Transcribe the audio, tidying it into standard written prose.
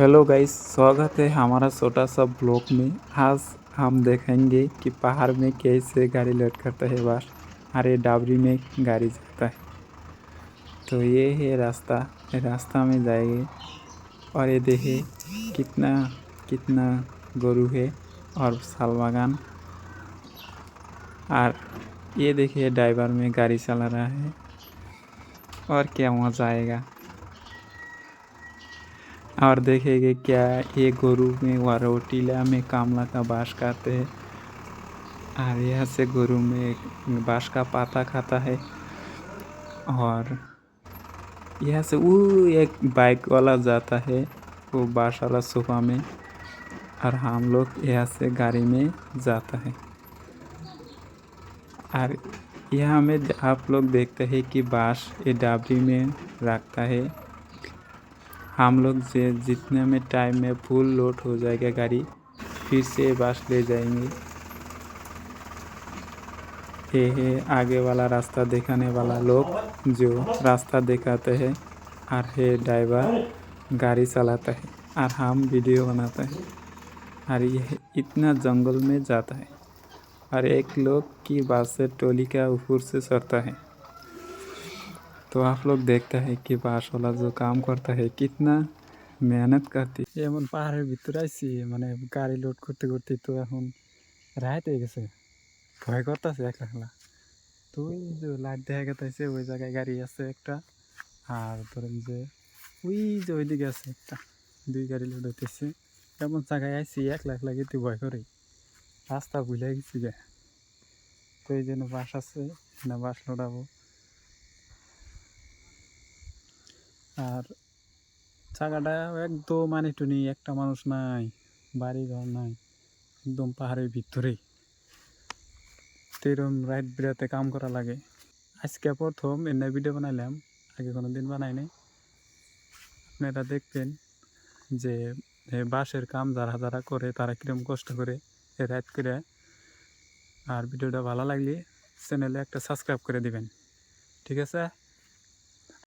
Hello guys, स्वागत है हमारा छोटा सा ब्लॉग में। आज हम देखेंगे कि पहाड़ में कैसे गाड़ी लोड करता है बस और ये डाबरी में गाड़ी जाता है। तो ये है रास्ता में जाएंगे और ये देखिए कितना कितना गोरू है और साल बागान। और ये देखिए ड्राइवर में गाड़ी चला रहा है और क्या मज़ा आएगा। और देखेंगे क्या ये गोरू में वारोटीला में कामला का बाँस खाते हैं और यहाँ से गोरू में बाँस का पाता खाता है। और यहाँ से वो एक बाइक वाला जाता है वो बाँस वाला सोफा में और हम लोग यहाँ से गाड़ी में जाता है। और यहाँ में आप लोग देखते हैं कि बाँस ये डाबरी में रखता है। हम लोग से जितने में टाइम में फुल लोड हो जाएगा गाड़ी फिर से बाँस ले जाएंगे। ये है आगे वाला रास्ता दिखाने वाला लोग जो रास्ता दिखाते हैं और ये ड्राइवर गाड़ी चलाता है और हम वीडियो बनाते हैं। और ये इतना जंगल में जाता है और एक लोग की बात से टोली का ऊपर से चढ़ता है। तो आप लोग देखते हैं कि बाँस वाला जो काम करता है कितना मेहनत करती है। एमन पाहाड़েर ভিতরে আইছি মানে গাড়ি লোড করতে করতে তো এখন রাত হয়ে গেছে, ভয় করতেছে একলা একলা। তো ওই যে লাইট দেখা গেছে ওই জায়গায় গাড়ি আছে একটা আর ধরেন যে ওই যে ওইদিকে আছে একটা, দুই গাড়ি লোড হইতেছে। এমন জায়গায় আইছি একলা একলা কিন্তু ভয় করে, রাস্তা ভুলে গেছি গে। তো এই জন্য বাস আছে না, বাস লোডাবো। আর জায়গাটা একদম টুনি একটা মানুষ নাই, বাড়ি ঘর নাই, একদম পাহাড়ের ভিতরেই। তো এরকম রাইড বিরাতে কাম করা লাগে। আজকে প্রথম এনে ভিডিও বানাইলাম, আগে কোনো দিন বানাই নাই। আপনারা দেখবেন যে বাঁশের কাম যারা যারা করে তারা কিরকম কষ্ট করে রাইড করে। আর ভিডিওটা ভালো লাগলে চ্যানেলে একটা সাবস্ক্রাইব করে দিবেন, ঠিক আছে।